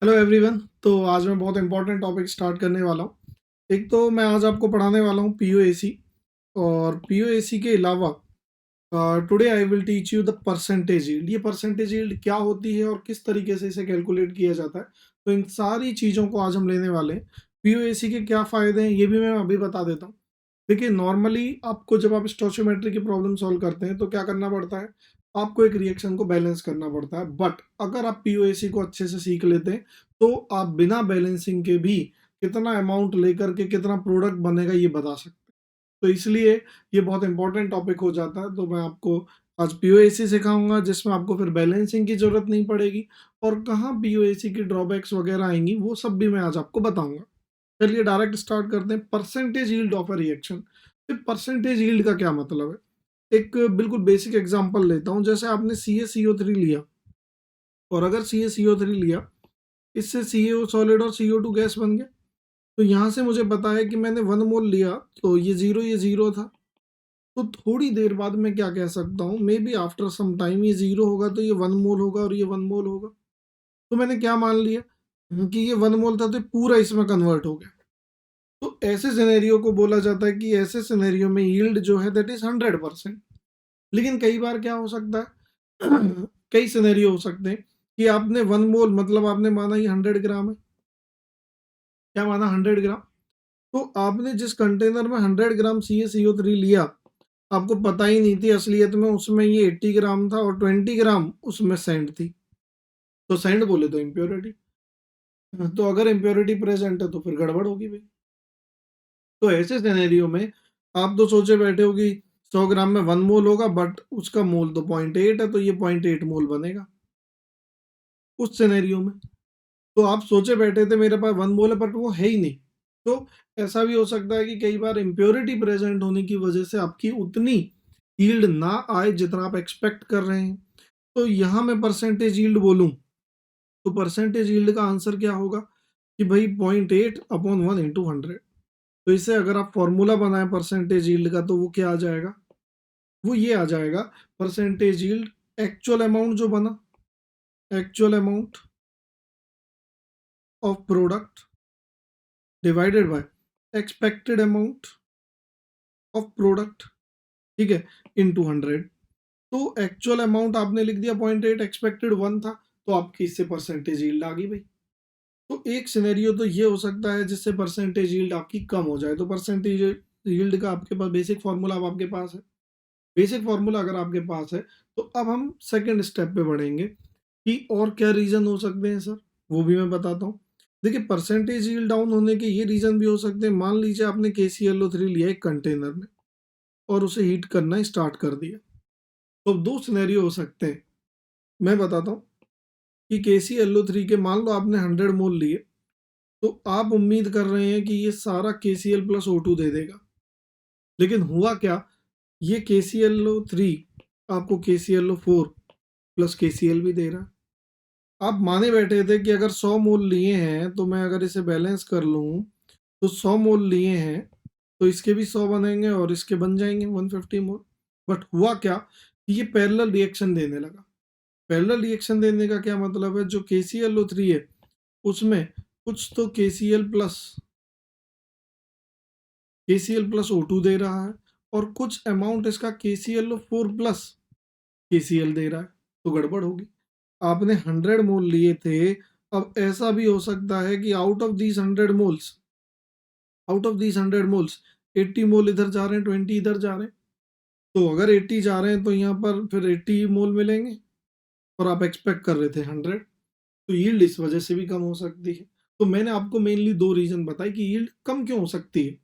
Hello everyone. तो आज मैं बहुत इंपॉर्टेंट टॉपिक स्टार्ट करने वाला हूँ। एक तो मैं आज आपको पढ़ाने वाला हूँ पीओएसी, और पीओएसी के अलावा today I will teach you the percentage yield. ये परसेंटेज यील्ड क्या होती है और किस तरीके से इसे कैलकुलेट किया जाता है, तो इन सारी चीज़ों को आज हम लेने वाले हैं। पीओएसी के क्या फ़ायदे हैं ये भी मैं अभी बता देता हूँ। देखिए, नॉर्मली आपको जब आप स्टोइचियोमेट्री की प्रॉब्लम सॉल्व करते हैं तो क्या करना पड़ता है, आपको एक रिएक्शन को बैलेंस करना पड़ता है। बट अगर आप पीओएसी को अच्छे से सीख लेते हैं तो आप बिना बैलेंसिंग के भी कितना अमाउंट लेकर के कितना प्रोडक्ट बनेगा ये बता सकते हैं। तो इसलिए ये बहुत इंपॉर्टेंट टॉपिक हो जाता है। तो मैं आपको आज पीओएसी सिखाऊंगा जिसमें आपको फिर बैलेंसिंग की जरूरत नहीं पड़ेगी, और कहाँ पीओएसी की ड्रॉबैक्स वगैरह आएंगी वो सब भी मैं आज आपको बताऊंगा। चलिए डायरेक्ट स्टार्ट करते हैं। Percentage yield of a reaction. Percentage yield का क्या मतलब है? एक बिल्कुल बेसिक एग्जांपल लेता हूँ। जैसे आपने CaCO3 लिया, और अगर CaCO3 लिया, इससे CO सॉलिड और CO2 गैस बन गया। तो यहाँ से मुझे पता है कि मैंने 1 मोल लिया, तो ये जीरो था। तो थोड़ी देर बाद मैं क्या कह सकता हूँ, maybe after some time ये जीरो होगा तो ये 1 मोल होगा और ये 1 मोल होगा। तो मैंने क्या मान लिया कि ये 1 मोल था, तो ये पूरा इसमें कन्वर्ट हो गया। तो ऐसे सिनेरियो को बोला जाता है कि ऐसे सिनेरियो में यील्ड जो है दैट इज 100%। लेकिन कई बार क्या हो सकता है कई सिनेरियो हो सकते हैं कि आपने 1 मोल मतलब आपने माना ये 100 ग्राम है। क्या माना? 100 ग्राम। तो आपने जिस कंटेनर में 100 ग्राम CaCO3 लिया, आपको पता ही नहीं थी असलियत में उसमें ये 80 ग्राम था और 20 ग्राम उसमें सैंड थी। तो सैंड बोले तो इम्प्योरिटी। तो अगर इम्प्योरिटी प्रेजेंट है तो फिर गड़बड़ होगी भाई। तो ऐसे सिनेरियो में आप तो सोचे बैठे हो कि 100 ग्राम में 1 मोल होगा, बट उसका मोल तो 0.8 है, तो ये 0.8 मोल बनेगा उस सिनेरियो में। तो आप सोचे बैठे थे मेरे पास 1 मोल है, बट वो है ही नहीं। तो ऐसा भी हो सकता है कि कई बार इम्प्योरिटी प्रेजेंट होने की वजह से आपकी उतनी यील्ड ना आए जितना आप एक्सपेक्ट कर रहे हैं। तो यहाँ मैं परसेंटेज यील्ड बोलूँ तो परसेंटेज यील्ड का आंसर क्या होगा कि भाई 0.8/1 × 100। तो इससे अगर आप फॉर्मूला बनाएं परसेंटेज यील्ड का, तो वो क्या आ जाएगा? वो ये आ जाएगा, परसेंटेज यील्ड एक्चुअल अमाउंट जो बना, actual amount of product divided by expected amount of product, ठीक है, इनटू 100। तो एक्चुअल अमाउंट आपने लिख दिया 0.8, एक्सपेक्टेड 1 था, तो आपकी इससे परसेंटेज यील्ड आ गई भाई। तो एक सिनेरियो तो ये हो सकता है जिससे परसेंटेज यील्ड आपकी कम हो जाए। तो परसेंटेज यील्ड का आपके पास बेसिक फॉर्मूला अब आपके पास है। बेसिक फॉर्मूला अगर आपके पास है तो अब हम सेकंड स्टेप पे बढ़ेंगे कि और क्या रीजन हो सकते हैं सर, वो भी मैं बताता हूँ। देखिए, परसेंटेज यील्ड डाउन होने के ये रीजन भी हो सकते हैं। मान लीजिए आपने KClO3 लिया एक कंटेनर में और उसे हीट करना स्टार्ट कर दिया। तो दो सिनेरियो हो सकते हैं, मैं बताता हूँ कि KClO3 के मान लो आपने 100 मोल लिए, तो आप उम्मीद कर रहे हैं कि ये सारा KCl प्लस O2 दे देगा। लेकिन हुआ क्या, ये KClO3 आपको KClO4 प्लस KCl भी दे रहा है। आप माने बैठे थे कि अगर 100 मोल लिए हैं तो मैं अगर इसे बैलेंस कर लूँ, तो 100 मोल लिए हैं तो इसके भी 100 बनेंगे और इसके बन जाएंगे 150 मोल। बट हुआ क्या कि ये पैरेलल रिएक्शन देने लगा। पैरेलल रिएक्शन देने का क्या मतलब है, जो KClO3 है उसमें कुछ तो KCl प्लस O2 दे रहा है, और कुछ अमाउंट इसका KClO4 प्लस KCl दे रहा है। तो गड़बड़ होगी। आपने 100 मोल लिए थे, अब ऐसा भी हो सकता है कि आउट ऑफ दीज 100 मोल्स 80 मोल इधर जा रहे हैं, 20 इधर जा रहे हैं। तो अगर 80 जा रहे हैं तो यहाँ पर फिर 80 मोल मिलेंगे, और आप एक्सपेक्ट कर रहे थे 100। तो यील्ड इस वजह से भी कम हो सकती है। तो मैंने आपको मेनली दो रीजन बताए कि यील्ड कम क्यों हो सकती है।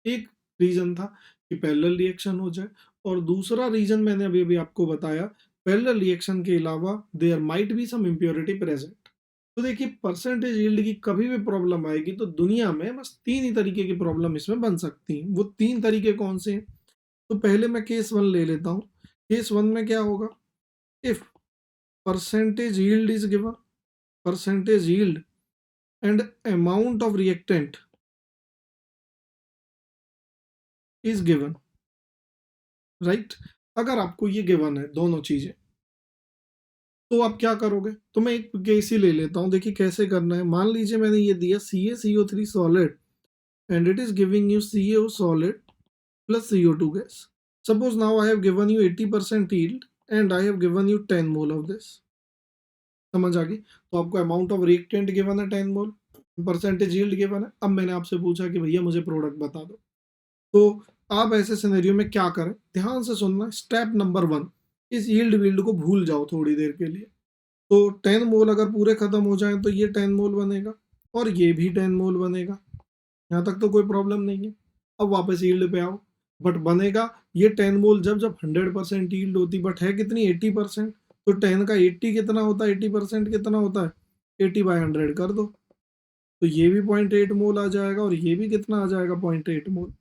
एक रीजन था कि पैरेलल रिएक्शन हो जाए, और दूसरा रीजन मैंने अभी अभी आपको बताया, पैरेलल रिएक्शन के अलावा there might be some impurity present. तो देखिए, परसेंटेज यील्ड की कभी भी प्रॉब्लम आएगी तो दुनिया में बस तीन ही तरीके की प्रॉब्लम इसमें बन सकती हैं। वो तीन तरीके कौन से हैं? तो पहले मैं केस वन ले लेता हूँ। केस वन में क्या होगा, if percentage yield is given, percentage yield and amount of reactant is given, right. अगर आपको ये गिवन है दोनों चीजें, तो आप क्या करोगे? तो मैं एक केस ही ले लेता हूँ, देखिए कैसे करना है। मान लीजिए मैंने ये दिया CaCO3 solid and it is giving you CO solid plus CO2 gas. Suppose now I have given you 80% yield and I have given you 10 mole of this. समझ आ गई? तो आपको अमाउंट ऑफ रिएक्टेंट गिवन है 10 मोल, percentage yield given है। अब मैंने आपसे पूछा कि भैया मुझे प्रोडक्ट बता दो। तो आप ऐसे सिनेरियो में क्या करें? ध्यान से सुनना। स्टेप नंबर 1, इस यील्ड वील्ड को भूल जाओ थोड़ी देर के लिए। तो 10 मोल अगर पूरे खत्म हो जाएं तो ये 10 मोल बनेगा और ये भी 10 मोल बनेगा। यहाँ तक तो कोई प्रॉब्लम नहीं है। अब वापस यील्ड पे आओ, बट बनेगा ये 10 मोल जब जब 100% यील्ड होती, बट है कितनी 80%। तो 10 का 80 कितना होता है, 80% कितना होता है, 80/100 कर दो। तो ये भी 0.8 मोल आ जाएगा और ये भी कितना आ जाएगा, 0.8 मोल।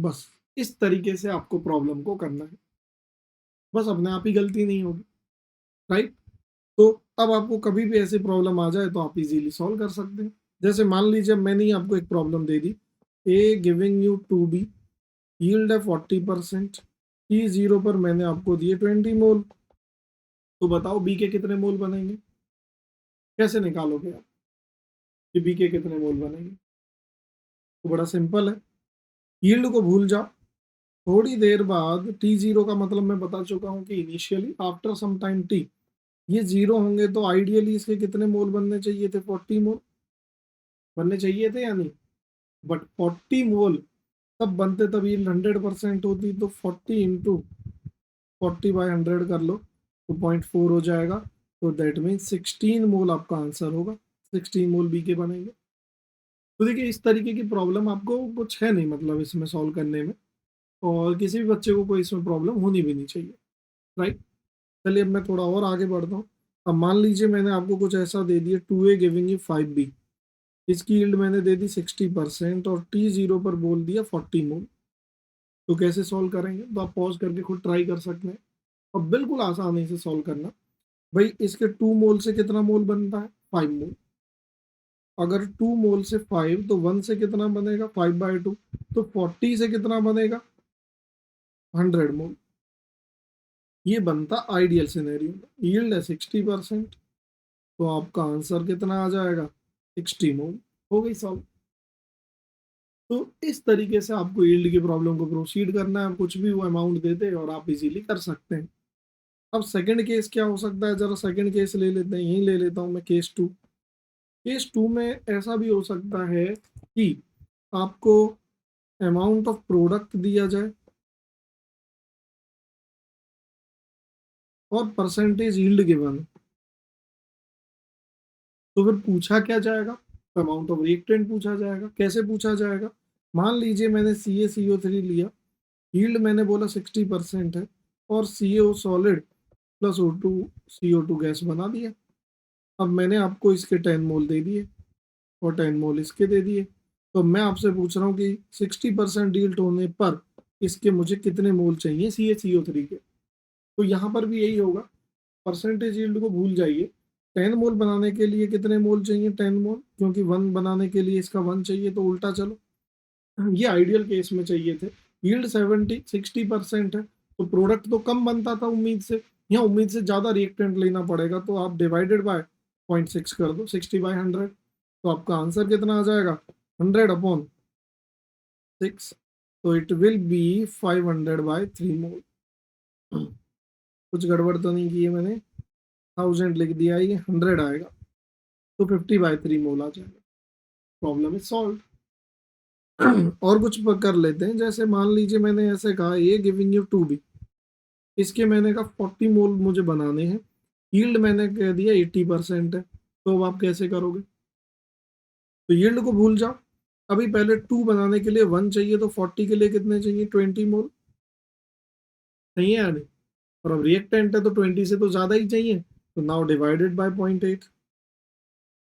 बस इस तरीके से आपको प्रॉब्लम को करना है, बस अपने आप ही गलती नहीं होगी, राइट। तो अब आपको कभी भी ऐसी प्रॉब्लम आ जाए तो आप इजीली सॉल्व कर सकते हैं। जैसे मान लीजिए मैंने ही आपको एक problem they the, A giving you 2B, yield है 40%, T0 पर मैंने आपको दिए 20 मोल। तो बताओ बी के कितने मोल बनेंगे, कैसे निकालोगे आप कि बी के कितने मोल बनेंगे? तो बड़ा सिंपल है, यील्ड को भूल जाओ। थोड़ी देर बाद T0 का मतलब मैं बता चुका हूँ कि initially after some time T ये 0 होंगे, तो आइडियली इसके कितने मोल बनने चाहिए थे, 40 मोल बनने चाहिए थे या नहीं। बट 40 मोल तब बनते तब यील्ड 100% होती, तो 40 इंटू 40/100 कर लो तो 0.4 हो जाएगा। तो दैट मीन्स 16 मोल आपका आंसर होगा, 16 मोल बी के बनेंगे। तो देखिए इस तरीके की प्रॉब्लम आपको कुछ है नहीं मतलब इसमें सॉल्व करने में, और किसी भी बच्चे को कोई इसमें प्रॉब्लम होनी भी नहीं चाहिए, राइट। चलिए अब मैं थोड़ा और आगे बढ़ता हूँ। अब मान लीजिए मैंने आपको कुछ ऐसा दे दिया, 2A गिविंग यू 5B, इसकी यील्ड मैंने दे दी 60% और T0 पर बोल दिया 40 मोल। तो कैसे सॉल्व करेंगे? तो आप पॉज करके खुद ट्राई कर सकते हैं और बिल्कुल आसानी से सॉल्व करना। भाई इसके 2 मोल से कितना मोल बनता है, 5 मोल। अगर 2 मोल से 5 तो 1 से कितना बनेगा, 5/2। तो 40 से कितना बनेगा, 100 मोल। ये बनता आइडियल सिनेरियो में, यील्ड है 60%, तो आपका आंसर कितना आ जाएगा, 60 मोल। हो गई सॉल्व। तो इस तरीके से आपको यील्ड की प्रॉब्लम को प्रोसीड करना है, कुछ भी वो अमाउंट देते हैं और आप इजीली कर सकते हैं। अब सेकंड केस क्या हो सकता है, जरा सेकंड केस ले लेते हैं, यही ले लेता हूँ मैं केस 2। केस 2 में ऐसा भी हो सकता है कि आपको अमाउंट ऑफ प्रोडक्ट दिया जाए और परसेंटेज यील्ड गिवन, तो फिर पूछा क्या जाएगा, अमाउंट ऑफ रिएक्टेंट पूछा जाएगा। कैसे पूछा जाएगा? मान लीजिए मैंने CaCO3 लिया, यील्ड मैंने बोला 60% है और CO solid plus O2 CO2 gas बना दिया। अब मैंने आपको इसके 10 मोल दे दिए और 10 मोल इसके दे दिए। तो मैं आपसे पूछ रहा हूँ कि 60% यील्ड होने पर इसके मुझे कितने मोल चाहिए CaCO3 के। तो यहाँ पर भी यही होगा, परसेंटेज यील्ड को भूल जाइए। 10 मोल बनाने के लिए कितने मोल चाहिए, 10 मोल, क्योंकि 1 बनाने के लिए इसका 1 चाहिए, तो उल्टा चलो। ये आइडियल केस में चाहिए थे। यील्ड 60% है तो प्रोडक्ट तो कम बनता था उम्मीद से, यहाँ उम्मीद से ज़्यादा रिएक्टेंट लेना पड़ेगा, तो आप डिवाइडेड बाय 0.6 कर दो, 60/100। तो आपका आंसर कितना आ जाएगा, 100/6। तो इट विल बी 500/3 मोल। कुछ गड़बड़ तो नहीं की है मैंने, 1000 लिख दिया, ये 100 आएगा, तो 50/3 मोल आ जाएगा। Problem is solve. और कुछ कर लेते हैं, जैसे मान लीजिए मैंने ऐसे कहा ए गिविंग यू 2B, इसके मैंने कहा 40 मोल मुझे बनाने हैं, यील्ड मैंने कह दिया 80% है। तो अब आप कैसे करोगे? तो यील्ड को भूल जाओ, अभी पहले 2 बनाने के लिए 1 चाहिए, तो 40 के लिए कितने चाहिए, 20 मोल। नहीं है यानी, और अब रिएक्टेंट है तो 20 से तो ज़्यादा ही चाहिए, तो नाउ डिवाइडेड बाय 0.8।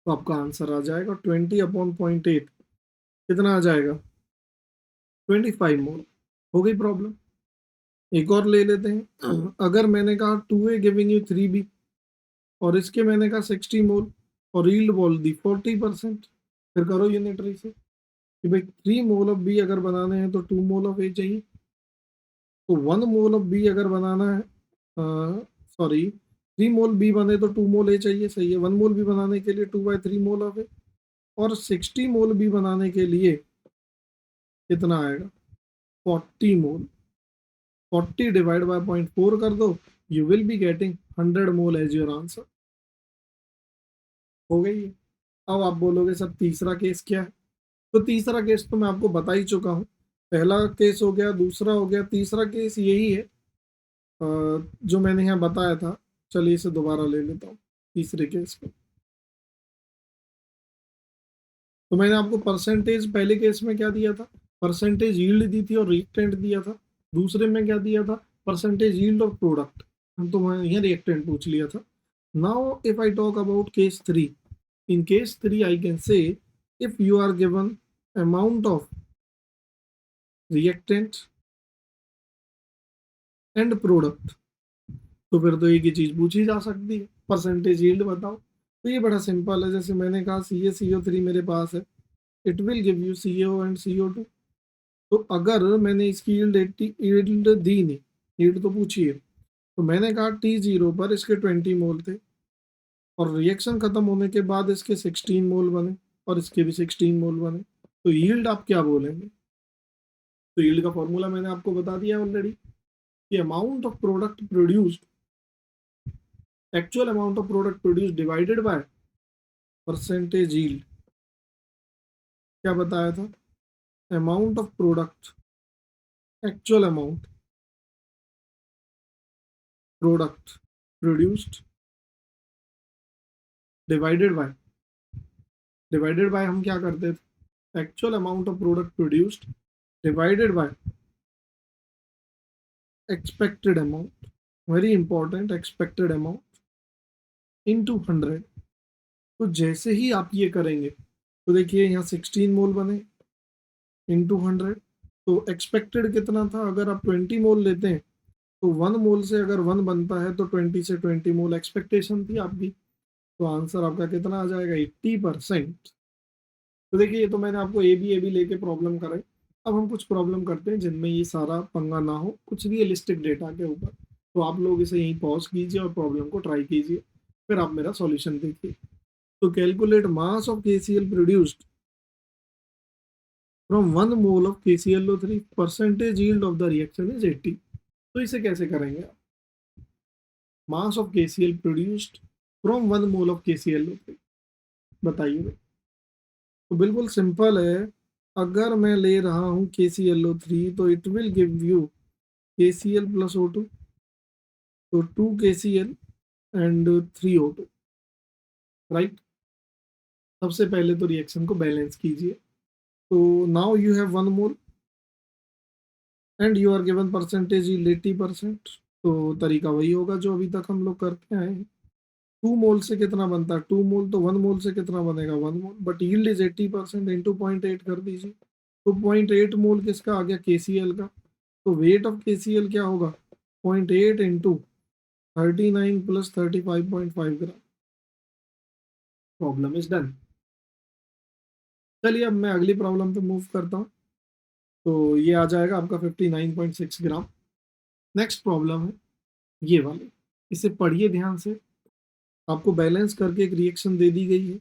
तो आपका आंसर आ जाएगा 20/0.8, कितना आ जाएगा, 25 मोल। हो गई प्रॉब्लम। एक और ले लेते हैं। अगर मैंने कहा 2A गिविंग यू 3B और इसके मैंने कहा 60 मोल और यील्ड बोल दी 40%, फिर करो यूनिटरी से कि भाई 3 मोल ऑफ बी अगर बनाने हैं तो 2 मोल ऑफ ए चाहिए। तो 1 मोल ऑफ बी अगर बनाना है, सॉरी 3 मोल बी बने तो 2 मोल ए चाहिए, सही है। 1 मोल बी बनाने के लिए 2/3 मोल ऑफ ए, और 60 मोल बी बनाने के लिए कितना आएगा? 40 मोल। 40 डिवाइड बाय 0.4 कर दो, you will be getting 100 mole as your answer. हो गई है। अब आप बोलोगे सर तीसरा केस क्या है? तो तीसरा केस तो मैं आपको बता ही चुका हूँ। पहला केस हो गया, दूसरा हो गया, तीसरा केस यही है जो मैंने यहाँ बताया था। चलिए इसे दोबारा ले लेता हूँ, तीसरे केस को। तो मैंने आपको परसेंटेज पहले केस में क्या दिया था? परसेंटेज यील्ड दी थी और रिएक्टेंट दिया था। दूसरे में क्या दिया था? परसेंटेज यील्ड और प्रोडक्ट। तो मैं यहाँ रिएक्टेंट पूछ लिया था। Now if I talk about case 3, in case 3 I can say if you are given amount of reactant and product, तो फिर तो एक ही चीज पूछी जा सकती है, परसेंटेज यील्ड बताओ। तो ये बड़ा सिंपल है, जैसे मैंने कहा CaCO3 मेरे पास है, it will give you CO and CO2। तो अगर मैंने इसकी यील्ड 80 यील्ड दी नहीं, यील्ड तो पूछी है, तो मैंने कहा T0 पर इसके 20 मोल थे, और रिएक्शन खत्म होने के बाद इसके 16 मोल बने और इसके भी 16 मोल बने, तो यील्ड आप क्या बोलेंगे? तो यील्ड का फॉर्मूला मैंने आपको बता दिया ऑलरेडी कि amount of product produced, actual amount of product produced divided by percentage yield. क्या बताया था? Amount of product, actual amount product produced divided by हम क्या करते थे? Actual amount of product produced divided by expected amount, very important, expected amount into 100। तो जैसे ही आप ये करेंगे तो देखिए यहाँ 16 मोल बने इनटू 100, तो एक्सपेक्टेड कितना था? अगर आप 20 मोल लेते हैं तो 1 मोल से अगर 1 बनता है तो 20 से 20 मोल एक्सपेक्टेशन थी आपकी, तो आंसर आपका कितना आ जाएगा? 80%। तो देखिए ये तो मैंने आपको ए बी लेके प्रॉब्लम कराई। अब हम कुछ प्रॉब्लम करते हैं जिनमें ये सारा पंगा ना हो, कुछ रियलिस्टिक डेटा के ऊपर। तो आप लोग इसे यहीं पॉज कीजिए और प्रॉब्लम को ट्राई कीजिए, फिर आप मेरा सॉल्यूशन देखिए। तो calculate mass of KCl produced from 1 mole of KClO3, percentage yield of the reaction is 80। तो इसे कैसे करेंगे आप? Mass of KCl produced from 1 mole of KClO3, बताइए। तो बिल्कुल सिंपल है, अगर मैं ले रहा हूँ KClO3 तो it will give you KCl plus O2, तो 2 KCl एंड 3 O2, राइट। सबसे पहले तो रिएक्शन को बैलेंस कीजिए। तो now you have 1 mole and you are given percentage yield 80%। तो तरीका वही होगा जो अभी तक हम लोग करते आए हैं। 2 मोल से कितना बनता है? 2 मोल, तो 1 मोल से कितना बनेगा? 1 मोल, बट यील्ड इज 80% इंटू 0.8 कर दीजिए। तो 0.8 मोल किसका आ गया? KCl का। तो वेट ऑफ KCl क्या होगा? 0.8 into 39 plus 35.5 gram. Problem is done. चलिए अब मैं अगली प्रॉब्लम पे मूव करता हूँ। तो ये आ जाएगा आपका 59.6 ग्राम। नेक्स्ट प्रॉब्लम है ये वाली, इसे पढ़िए ध्यान से। आपको बैलेंस करके एक रिएक्शन दे दी गई है,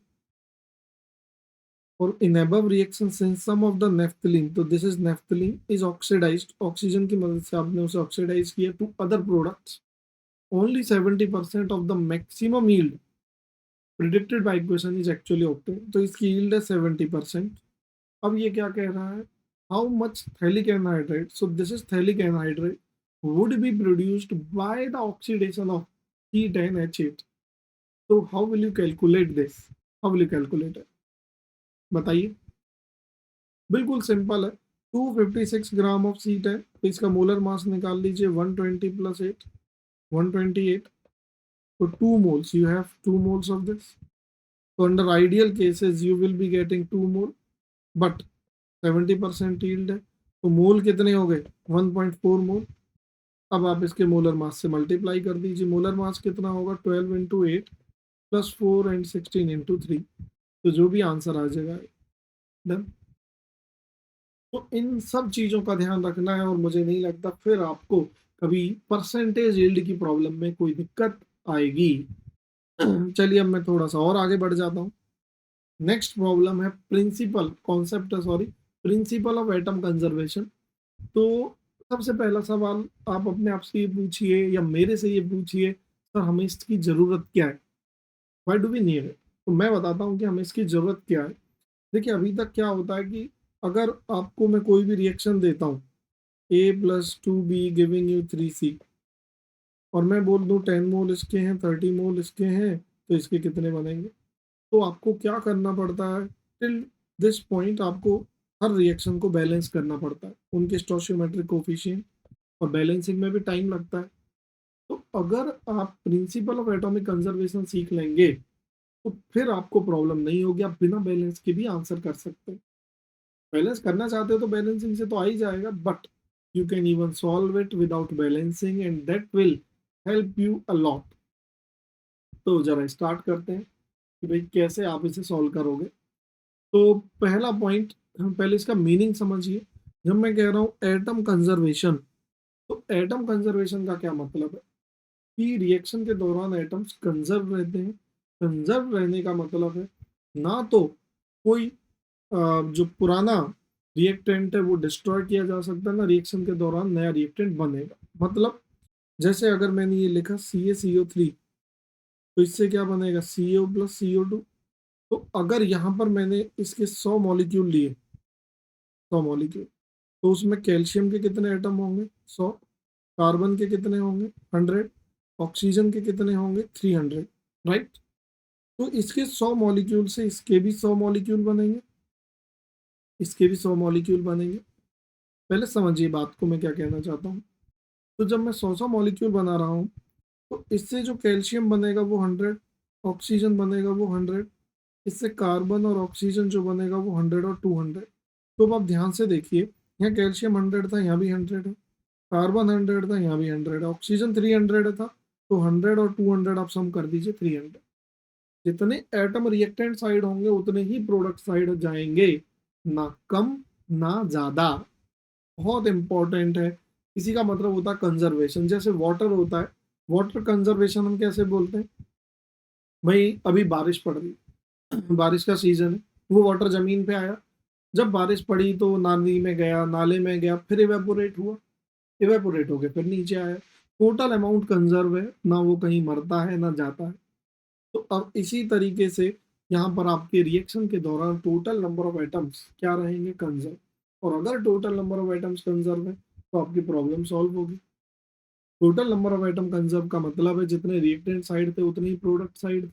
और in above reaction since some of the naphthalene, तो this is naphthalene is oxidized, oxygen की मदद से आपने उसे ऑक्सीडाइज किया to other products, only 70% of the maximum yield predicted by equation is actually obtained. तो इसकी यील्ड है 70%। अब ये क्या कह रहा है? How much phthalic anhydride, so this is phthalic anhydride, would be produced by the oxidation of C10H8। तो how will you calculate this? How will you calculate it? बताइए। बिल्कुल सिंपल है, 256 ग्राम ऑफ C10, तो इसका molar mass निकाल लीजिए 120 plus 8, 128। तो 2 moles, you have 2 moles of this। So under ideal cases you will be getting 2 mole, but 70% yield है, तो मोल कितने हो गए? 1.4 मोल। अब आप इसके मोलर मास से मल्टीप्लाई कर दीजिए। मोलर मास कितना होगा? 12 इंटू 8 प्लस 4 एंड 16 इंटू 3। तो जो भी आंसर आ जाएगा, डन। तो इन सब चीज़ों का ध्यान रखना है, और मुझे नहीं लगता फिर आपको कभी परसेंटेज यील्ड की प्रॉब्लम में कोई दिक्कत आएगी। चलिए अब मैं थोड़ा सा और आगे बढ़ जाता हूँ। नेक्स्ट प्रॉब्लम है प्रिंसिपल ऑफ एटम कंजर्वेशन। तो सबसे पहला सवाल आप अपने आप से ये पूछिए या मेरे से ये पूछिए, सर हमें इसकी ज़रूरत क्या है? Why do we need it? तो मैं बताता हूँ कि हमें इसकी ज़रूरत क्या है। देखिए अभी तक क्या होता है कि अगर आपको मैं कोई भी रिएक्शन देता हूँ, A+2B गिविंग यू 3C, और मैं बोल दूँ 10 मोल इसके हैं, 30 मोल इसके हैं, तो इसके कितने बनेंगे? तो आपको क्या करना पड़ता है, टिल दिस पॉइंट आपको हर रिएक्शन को बैलेंस करना पड़ता है, उनके स्टोइचियोमेट्रिक कोफिशिएंट, और बैलेंसिंग में भी टाइम लगता है। तो अगर आप प्रिंसिपल ऑफ एटॉमिक कंजर्वेशन सीख लेंगे तो फिर आपको प्रॉब्लम नहीं होगी, आप बिना बैलेंस के भी आंसर कर सकते हैं। बैलेंस करना चाहते हो तो बैलेंसिंग से तो आ ही जाएगा, but you can even solve it without balancing and that will help you a lot. तो जरा स्टार्ट करते हैं कि भाई कैसे आप इसे सॉल्व करोगे। तो पहला पॉइंट, हम पहले इसका मीनिंग समझिए। जब मैं कह रहा हूँ एटम कंजर्वेशन, तो एटम कंजर्वेशन का क्या मतलब है कि रिएक्शन के दौरान एटम्स कंजर्व रहते हैं। कंजर्व रहने का मतलब है ना तो कोई जो पुराना रिएक्टेंट है वो डिस्ट्रॉय किया जा सकता है, ना रिएक्शन के दौरान नया रिएक्टेंट बनेगा। मतलब जैसे अगर मैंने ये लिखा CaCO3, तो इससे क्या बनेगा CO+CO2। तो अगर यहाँ पर मैंने इसके 100 मॉलिक्यूल लिए, 100 मॉलिक्यूल, तो उसमें कैल्शियम के कितने एटम होंगे? 100। कार्बन के कितने होंगे? 100। ऑक्सीजन के कितने होंगे? 300। राइट। तो इसके 100 मॉलिक्यूल से इसके भी 100 मॉलिक्यूल बनेंगे, इसके भी 100 मॉलिक्यूल बनेंगे। पहले समझिए बात को, मैं क्या कहना चाहता हूँ। तो जब मैं 100 मॉलिक्यूल बना रहा हूँ, तो इससे जो कैल्शियम बनेगा वो 100, ऑक्सीजन बनेगा वो 100, इससे कार्बन और ऑक्सीजन जो बनेगा वो 100 और 200। तो अब आप ध्यान से देखिए, यहाँ कैल्शियम 100 था, यहाँ भी 100 है, कार्बन 100 था, यहाँ भी 100 है, ऑक्सीजन 300 था, तो 100 और 200 आप सम कर दीजिए 300। जितने एटम रिएक्टेंट साइड होंगे उतने ही प्रोडक्ट साइड जाएंगे, ना कम ना ज्यादा। बहुत इंपॉर्टेंट है। इसी का मतलब होता है कंजर्वेशन। जैसे वाटर होता है, वाटर कंजर्वेशन हम कैसे बोलते हैं? भाई अभी बारिश पड़ रही है, बारिश का सीजन है, वो वाटर जमीन पे आया, जब बारिश पड़ी तो नाली में गया, नाले में गया, फिर इवेपोरेट हुआ, इवेपोरेट होके फिर नीचे आया। टोटल अमाउंट कंजर्व है, ना वो कहीं मरता है ना जाता है। तो अब इसी तरीके से यहाँ पर आपके रिएक्शन के दौरान टोटल नंबर ऑफ एटम्स क्या रहेंगे? कंजर्व। और अगर total number of atoms conserve है तो आपकी प्रॉब्लम सॉल्व होगी। Total number of atom conserve का मतलब है जितने रिएक्टेंट साइड थे उतनी ही प्रोडक्ट साइड।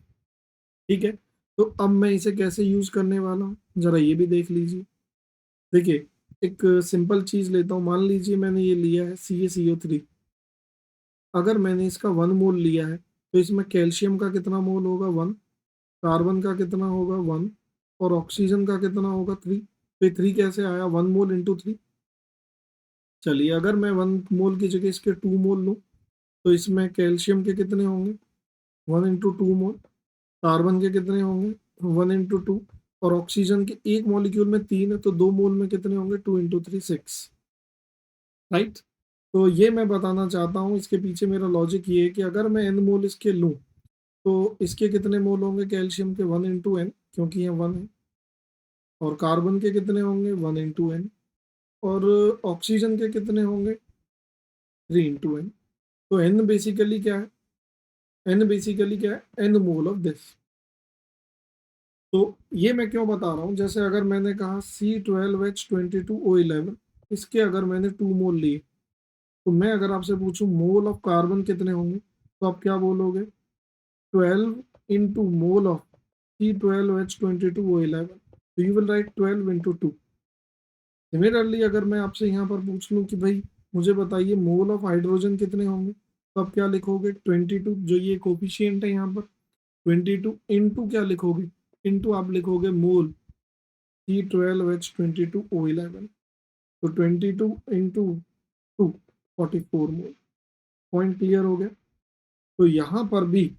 ठीक है। तो अब मैं इसे कैसे यूज करने वाला हूँ, जरा ये भी देख लीजिए। देखिए एक सिंपल चीज लेता हूँ, मान लीजिए मैंने ये लिया है CaCO3। अगर मैंने इसका 1 मोल लिया है तो इसमें कैल्शियम का कितना मोल होगा? 1। कार्बन का कितना होगा? 1। और ऑक्सीजन का कितना होगा? 3। तो ये 3 कैसे आया? 1 मोल इंटू 3। चलिए अगर मैं 1 मोल की जगह इसके 2 मोल लूँ, तो इसमें कैल्शियम के कितने होंगे? 1 इंटू 2 मोल। कार्बन के कितने होंगे? 1 इंटू 2। और ऑक्सीजन के एक मॉलिक्यूल में 3 है, तो 2 मोल में कितने होंगे? 2 इंटू 3 6। राइट। तो ये मैं बताना चाहता हूँ, इसके पीछे मेरा लॉजिक ये है कि अगर मैं N मोल इसके लूँ तो इसके कितने मोल होंगे कैल्शियम के? 1 इंटू N, क्योंकि ये 1 है। और कार्बन के कितने होंगे? 1 इंटू N। और ऑक्सीजन के कितने होंगे? 3 इंटू N। तो N बेसिकली क्या है? N बेसिकली क्या है? N mole of this. तो ये मैं क्यों बता रहा हूँ, जैसे अगर मैंने कहा C12H22O11, इसके अगर मैंने 2 मोल लिए, तो मैं अगर आपसे पूछूं मोल ऑफ कार्बन कितने होंगे, तो आप क्या बोलोगे? 12 इंटू मोल ऑफ C12H22O11, तो you will write 12 into 2। Similarly अगर मैं आपसे यहाँ पर पूछ लूँ कि भाई मुझे बताइए मोल ऑफ हाइड्रोजन कितने होंगे, तो आप क्या लिखोगे? 22, जो ये कोफिशियंट है यहाँ पर, 22 इंटू क्या लिखोगे? इंटू आप लिखोगे मोल C12H22O11, तो 22 इंटू 2 44 मोल। पॉइंट क्लियर हो गया। तो यहाँ पर भी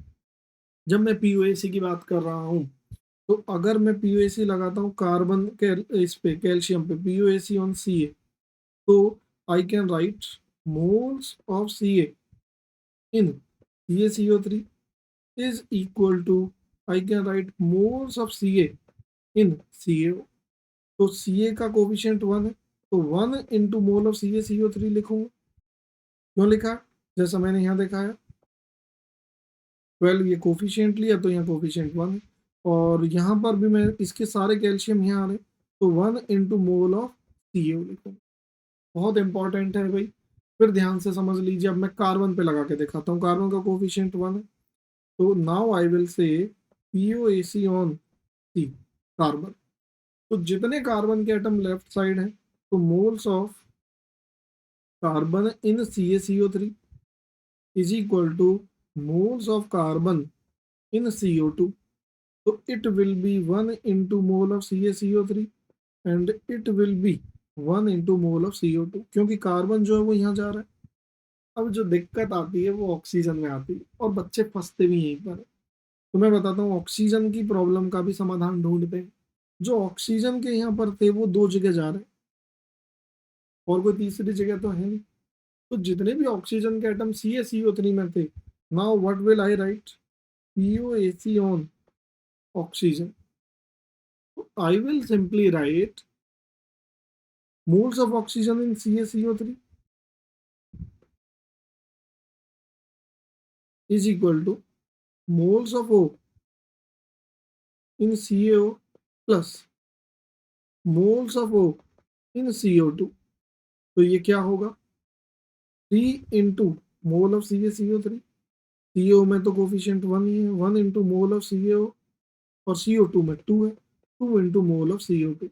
जब मैं POAC की बात कर रहा हूँ, तो अगर मैं POAC लगाता हूँ कार्बन के इस पे, कैल्शियम पे, POAC ऑन Ca, तो I can write moles of Ca in CaCO3 is equal to, I can write moles of Ca in CaO. तो Ca का कोफिशिएंट 1 है, तो 1 इंटू मोल ऑफ CaCO3 लिखूंगा। क्यों लिखा? जैसा मैंने यहाँ दिखाया, 12 ये कोफिशिएंट लिया तो यहाँ कोफिशिएंट 1 है, और यहाँ पर भी मैं इसके सारे कैल्शियम यहाँ आ रहे, तो 1 इंटू मोल ऑफ CaO लिखूंगा। बहुत इंपॉर्टेंट है भाई, फिर ध्यान से समझ लीजिए। अब मैं कार्बन पे लगा के दिखाता हूँ, कार्बन का कोफिशिएंट 1 है, तो now I will say POAC on C carbon. तो जितने कार्बन के एटम लेफ्ट साइड हैं, तो moles of carbon in CaCO3 is equal two moles of carbon in CO2। तो it will be 1 into mole of CaCO3 and it will be 1 into mole of CO2, क्योंकि carbon जो है वो यहाँ जा रहा है। अब जो दिक्कत आती है वो ऑक्सीजन में आती है, और बच्चे फंसते भी यहीं पर है। तो मैं बताता हूँ ऑक्सीजन की प्रॉब्लम का भी समाधान ढूंढते हैं। जो ऑक्सीजन के यहाँ पर थे वो दो जगह जा रहे हैं, और कोई तीसरी जगह तो है नहीं। तो जितने भी ऑक्सीजन के एटम CaCO3 में थे, now what will I right? POAC on oxygen. I will simply write moles of oxygen in CaCO3 is equal to moles of O in CaO plus moles of O in CO2। तो ये क्या होगा? 3 into mole of CaCO3, CO में तो coefficient 1 ही है, 1 into mole of CaO, और CO2 में 2 है, 2 इंटू मोल ऑफ CO2।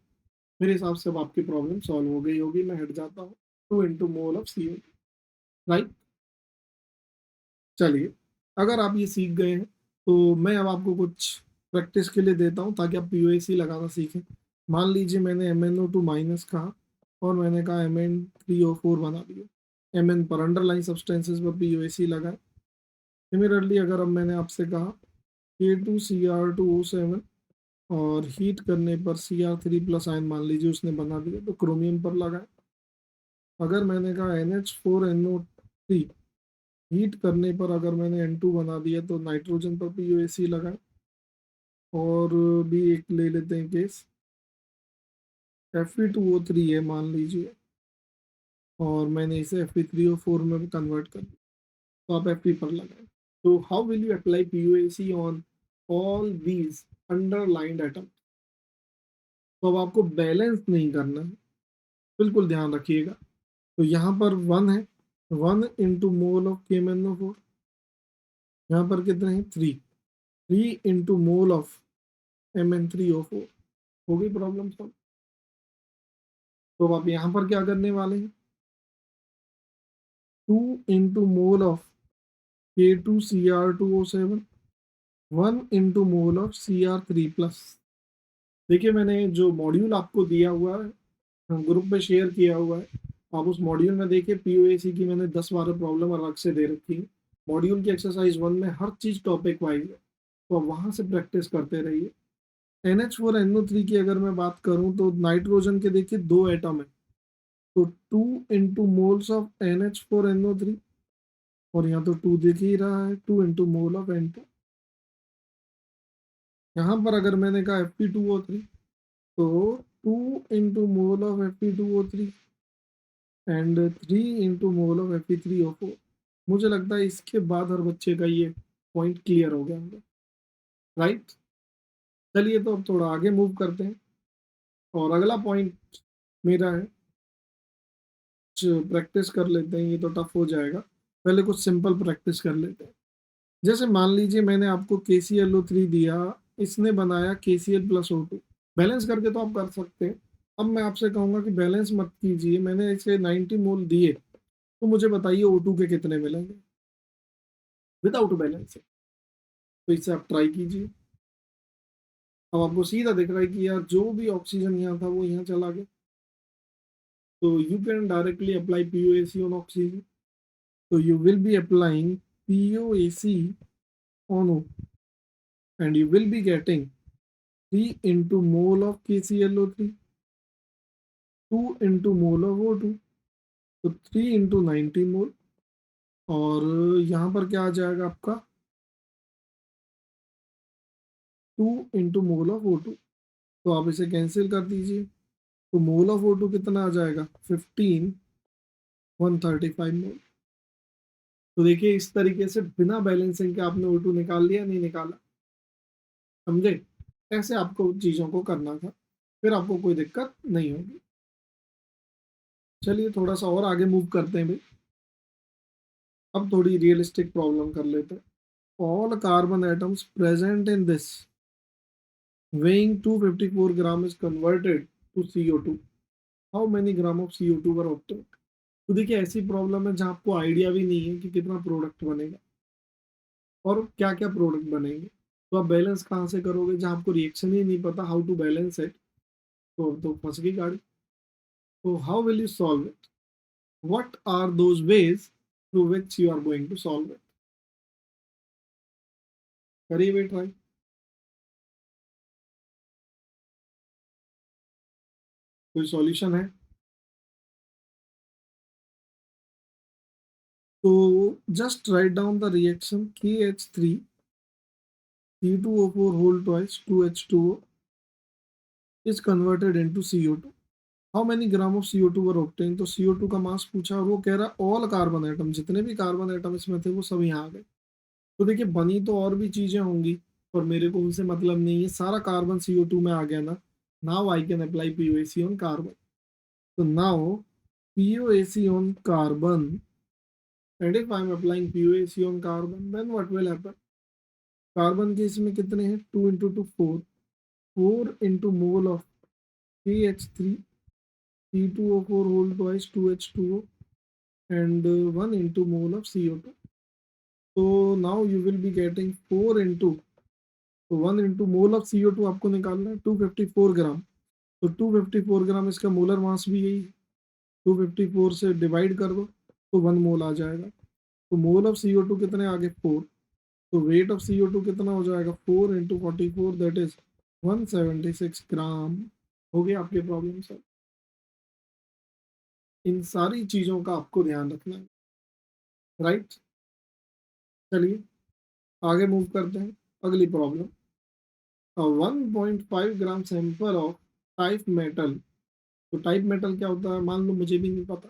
मेरे हिसाब से अब आपकी प्रॉब्लम सॉल्व हो गई होगी, मैं हट जाता हूँ। 2 into mole of CO2, right. चलिए, अगर आप ये सीख गए हैं तो मैं अब आपको कुछ प्रैक्टिस के लिए देता हूँ, ताकि आप POAC लगाना सीखें। मान लीजिए मैंने MnO2 माइनस कहा, और मैंने कहा Mn3O4 बना दिया। Mn पर अंडरलाइन सब्सटेंसेस पर POAC लगा। सिमिलरली अगर अब मैंने आपसे कहा K2Cr2O7 और हीट करने पर Cr3 प्लस आयन मान लीजिए उसने बना दिया, तो क्रोमियम पर लगा। अगर मैंने कहा NH4NO3 हीट करने पर अगर मैंने N2 बना दिया, तो नाइट्रोजन पर POAC लगा। और भी एक ले लेते हैं केस, Fe2O3 है मान लीजिए, और मैंने इसे Fe3O4 में कन्वर्ट कर दिया, तो आप Fe पर लगाएं। तो how will you apply POAC on all these underlined atom? तो अब आपको बैलेंस नहीं करना है, बिल्कुल ध्यान रखिएगा। तो यहाँ पर 1 है, 1 इंटू मोल ऑफ KMnO4, यहाँ पर कितने हैं? 3 इंटू मोल ऑफ Mn3O4। हो गई प्रॉब्लम सॉल्व। तो आप यहाँ पर क्या करने वाले हैं? 2 into mole of K2Cr2O7, 1 into mole of Cr3 plus. देखिए, मैंने जो मॉड्यूल आपको दिया हुआ है, ग्रुप में शेयर किया हुआ है, आप उस मॉड्यूल में देखिए। POAC की मैंने 10-12 प्रॉब्लम अलग से दे रखी है। मॉड्यूल की एक्सरसाइज 1 में हर चीज़ टॉपिक वाइज है, तो आप वहाँ से प्रैक्टिस करते रहिए। NH4NO3 की अगर मैं बात करूँ, तो नाइट्रोजन के देखिए 2 एटम है, तो 2 इंटू मोल्स ऑफ NH4NO3, और यहाँ तो 2 दिख ही रहा है, 2 इंटू मोल ऑफ N2। यहाँ पर अगर मैंने कहा Fe2O3, तो 2 into mole of Fe2O3 and 3 into mole of Fe3O4। मुझे लगता है इसके बाद हर बच्चे का ये पॉइंट क्लियर हो गया होगा, राइट। चलिए, तो अब थोड़ा आगे मूव करते हैं, और अगला पॉइंट मेरा है, प्रैक्टिस कर लेते हैं। ये तो टफ हो जाएगा, पहले कुछ सिंपल प्रैक्टिस कर लेते हैं। जैसे मान लीजिए मैंने आपको KClO3 दिया, इसने बनाया KCl प्लस O2। बैलेंस करके तो आप कर सकते हैं। अब मैं आपसे कहूँगा कि बैलेंस मत कीजिए, मैंने इसे 90 मोल दिए, तो मुझे बताइए O2 के कितने मिलेंगे विदाउट बैलेंस। तो इससे आप ट्राई कीजिए। अब आपको सीधा दिख रहा है कि यार जो भी ऑक्सीजन यहाँ था वो यहाँ चला गया, तो you can directly apply POAC on oxygen. So you will be applying POAC on O, and you will be getting 3 into mole of KClO3, 2 into mole of O2, तो 3 into 90 मोल। और यहाँ पर क्या आ जाएगा आपका 2 इंटू मोल ऑफ O2। तो आप इसे कैंसिल कर दीजिए, तो मोल ऑफ O2 कितना आ जाएगा 15 135 मोल। तो देखिए इस तरीके से बिना बैलेंसिंग के आपने O2 निकाल लिया, नहीं निकाला, समझे? ऐसे आपको चीज़ों को करना था, फिर आपको कोई दिक्कत नहीं होगी। चलिए थोड़ा सा और आगे मूव करते हैं भाई। अब थोड़ी रियलिस्टिक प्रॉब्लम कर लेते हैं। All carbon atoms present in this weighing 254 gram is converted to CO2. How many gram of CO2 were obtained? तो देखिए ऐसी प्रॉब्लम है जहां आपको आइडिया भी नहीं है कि कितना प्रोडक्ट बनेगा और क्या क्या प्रोडक्ट बनेंगे। तो आप बैलेंस कहाँ से करोगे जहां आपको रिएक्शन ही नहीं पता, हाउ टू बैलेंस इट, तो फंस गई गाड़ी। तो how will you solve it? What are those ways through which you are going to solve it? करिए वे ट्राई। कोई सॉल्यूशन है? तो just write down the reaction KH3 C2O4 whole twice 2H2O is converted into CO2. How many gram of CO2 were obtained? तो CO2 का मास पूछा और वो कह रहा है ऑल कार्बन एटम, जितने भी कार्बन एटम इसमें थे वो सब यहाँ आ गए। तो देखिए बनी तो और भी चीजें होंगी पर मेरे को उनसे मतलब नहीं है, सारा कार्बन CO2 में आ गया ना। Now I can apply POAC on carbon. तो now POAC on carbon, and if I am applying POAC on carbon then what will happen? Carbon के इसमें कितने हैं 2 into 2 4, 4 into mole of KH3 C2O4 whole twice 2H2O and 1 into mole of CO2. So now you will be getting 4 into, तो 1 into mole of CO2 आपको निकालना है 254 ग्राम। तो 254 ग्राम इसका मोलर मास भी यही है, 254 से डिवाइड कर दो तो 1 मोल आ जाएगा। तो मोल ऑफ CO2 कितने आगे 4, तो वेट ऑफ CO2 कितना हो जाएगा 4 इंटू 44 दैट इज 176 ग्राम। हो गया आपके प्रॉब्लम सर। इन सारी चीज़ों का आपको ध्यान रखना है, राइट। चलिए आगे मूव करते हैं। अगली problem, 1.5 gram sample of type metal. तो टाइप मेटल क्या होता है मान लो मुझे भी नहीं पता,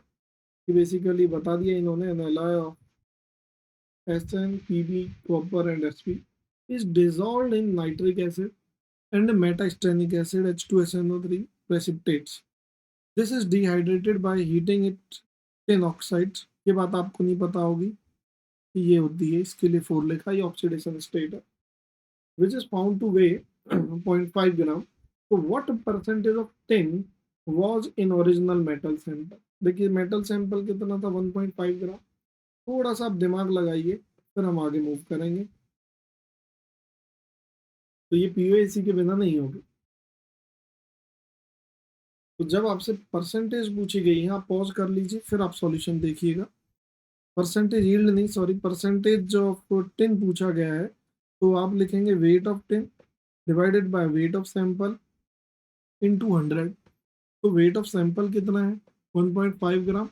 कि बेसिकली बता दिया इन्होंने, an alloy of SN, PB, copper and SP is dissolved in nitric acid and metastannic acid H2SNO3 precipitates. This is dehydrated by heating it tin oxides। ये बात आपको नहीं पता होगी कि ये होती है, इसके लिए 4 लिखा, ये ऑक्सीडेशन स्टेट है। which is found to weigh 0.5 gram. So what percentage of tin was in original metal sample? देखिए मेटल सैंपल कितना था 1.5 ग्राम। थोड़ा सा आप दिमाग लगाइए फिर हम आगे मूव करेंगे। तो ये POAC के बिना नहीं होगी। तो जब आपसे परसेंटेज पूछी गई है आप पॉज कर लीजिए फिर आप सॉल्यूशन देखिएगा। परसेंटेज यील्ड नहीं, सॉरी, परसेंटेज ऑफ टिन पूछा गया है, तो आप लिखेंगे weight of tin divided by weight of sample into 100। तो वेट ऑफ सैंपल कितना है 1.5 ग्राम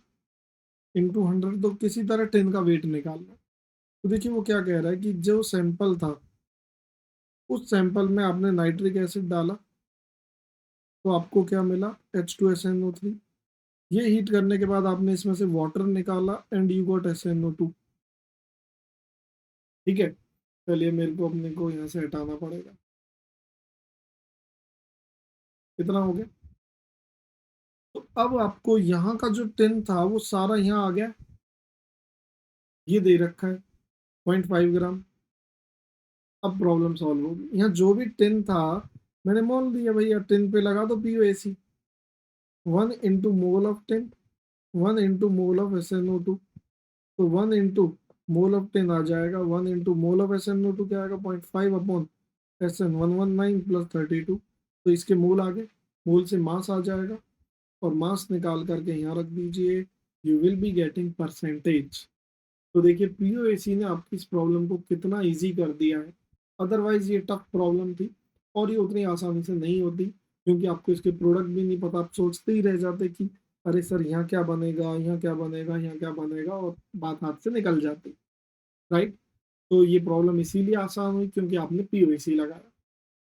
इंटू 100, तो किसी तरह टिन का वेट निकालना है। तो देखिए वो क्या कह रहा है कि जो सैंपल था उस सैंपल में आपने नाइट्रिक एसिड डाला तो आपको क्या मिला H2SNO3। ये हीट करने के बाद आपने इसमें से वाटर निकाला एंड यू गॉट SNO2। ठीक है, चलिए मेरे को अपने को यहाँ से हटाना पड़ेगा। कितना हो गया? तो अब आपको यहाँ का जो टिन था वो सारा यहाँ आ गया, ये दे रखा है 0.5 ग्राम। अब प्रॉब्लम सॉल्व होगी। यहाँ जो भी टिन था मैंने मोल दिया भैया, टिन पे लगा दो POAC। 1 into mole of tin 1 into mole of SNO2। तो 1 इंटू मोल ऑफ टिन आ जाएगा 1 इंटू मोल ऑफ SNO2 क्या आएगा 0.5 अपॉन SN119 प्लस 32। तो इसके मोल आ गए, मोल से मास आ जाएगा और मास निकाल करके यहाँ रख दीजिए, you will be getting percentage. तो देखिए POAC ने आपकी इस प्रॉब्लम को कितना इजी कर दिया है। अदरवाइज ये टफ प्रॉब्लम थी और ये उतनी आसानी से नहीं होती, क्योंकि आपको इसके प्रोडक्ट भी नहीं पता, आप सोचते ही रह जाते कि अरे सर यहाँ क्या बनेगा, यहाँ क्या बनेगा, यहाँ क्या बनेगा, और बात हाथ से निकल जाती, राइट। तो ये प्रॉब्लम इसीलिए आसान हुई क्योंकि आपने POAC लगाया।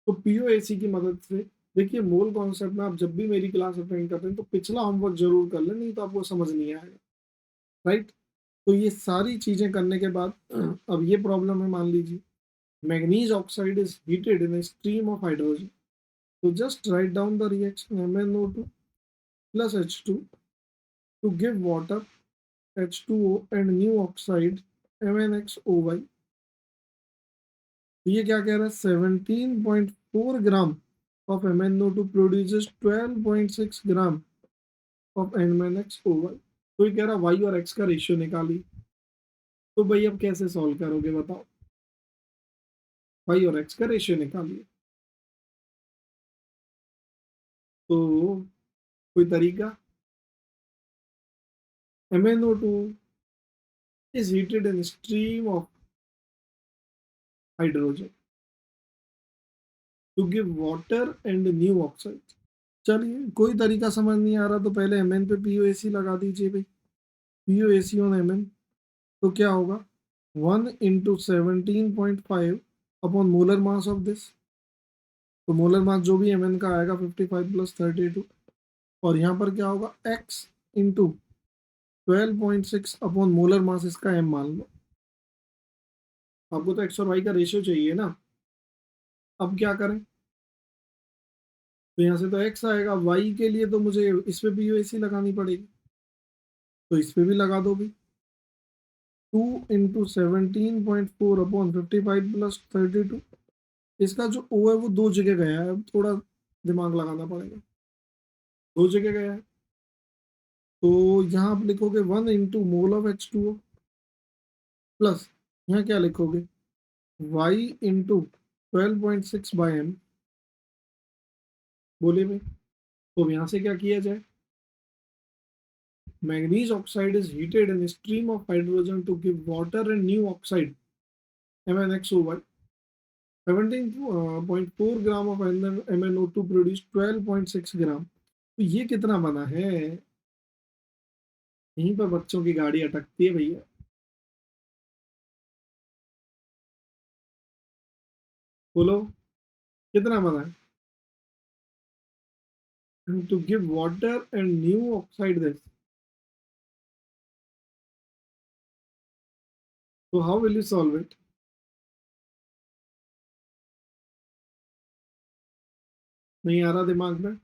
तो पीओएसी की मदद से देखिए मोल कॉन्सेप्ट में आप जब भी मेरी क्लास अटेंड करते हैं तो पिछला होमवर्क जरूर कर लें, नहीं तो आपको समझ नहीं आएगा, राइट। तो ये सारी चीजें करने के बाद अब ये प्रॉब्लम है, मान लीजिए manganese oxide is heated in a stream of hydrogen. So just write down the reaction MnO2 plus H2 to give water H2O and new oxide MnXOY. तो ये क्या कह रहा है, 17.4 ग्राम of MnO2 produces 12.6 gram of MnXOY. तो ये कह रहा है y और x का रेशियो निकालिए। तो भाई अब कैसे सॉल्व करोगे बताओ, y और x का रेशियो निकालिए। तो कोई तरीका, MnO2 is heated in a stream of hydrogen to give water and new oxide. चलिए कोई तरीका समझ नहीं आ रहा तो पहले Mn पे POAC लगा दीजिए भाई, POAC on Mn। तो क्या होगा 1 into 17.5 upon molar mass of this. तो मोलर मास जो भी Mn का आएगा 55 प्लस 32, और यहाँ पर क्या होगा x into 12.6 upon molar mass इसका m मान लो। आपको तो x और y का रेशियो चाहिए ना। अब क्या करें, तो यहाँ से तो x आएगा, y के लिए तो मुझे इस पे POAC लगानी पड़ेगी, तो इस पे भी लगा दो भी। 2 इंटू 17.4 अपॉन 55 प्लस 32। इसका जो O है वो दो जगह गया है, अब थोड़ा दिमाग लगाना पड़ेगा, दो जगह गया है। तो यहाँ आप लिखोगे 1 into mole of H2O plus यहाँ क्या लिखोगे y इंटू 12.6 बाई m। बोले भाई, तो यहाँ से क्या किया जाए, manganese oxide is heated in stream of hydrogen to give water and new oxide MnXOY। 17.4 gram of MnO2 produce 12.6 gram. तो ये कितना बना है, यहीं पर बच्चों की गाड़ी अटकती है भैया। बोलो कितना बना है, to give water and new oxide this. So how will you solve it? नहीं आ रहा दिमाग में,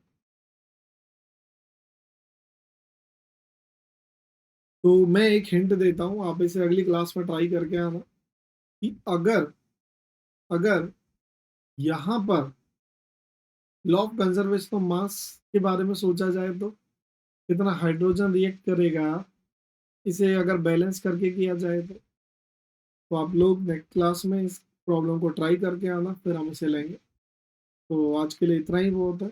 तो मैं एक हिंट देता हूँ, आप इसे अगली क्लास में ट्राई करके आना कि अगर अगर यहाँ पर law of conservation of mass के बारे में सोचा जाए तो कितना हाइड्रोजन रिएक्ट करेगा, इसे अगर बैलेंस करके किया जाए तो आप लोग नेक्स्ट क्लास में इस प्रॉब्लम को ट्राई करके आना, फिर हम इसे लेंगे। तो आज के लिए इतना ही बहुत है,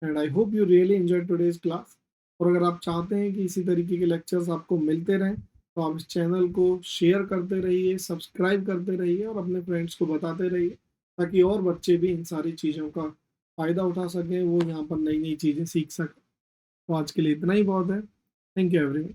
and I hope you really enjoy today's class. और अगर आप चाहते हैं कि इसी तरीके के लेक्चर्स आपको मिलते रहें तो आप इस चैनल को शेयर करते रहिए, सब्सक्राइब करते रहिए और अपने फ्रेंड्स को बताते रहिए, ताकि और बच्चे भी इन सारी चीज़ों का फ़ायदा उठा सकें, वो यहाँ पर नई नई चीज़ें सीख सकें। तो आज के लिए इतना ही बहुत है। Thank you everyone.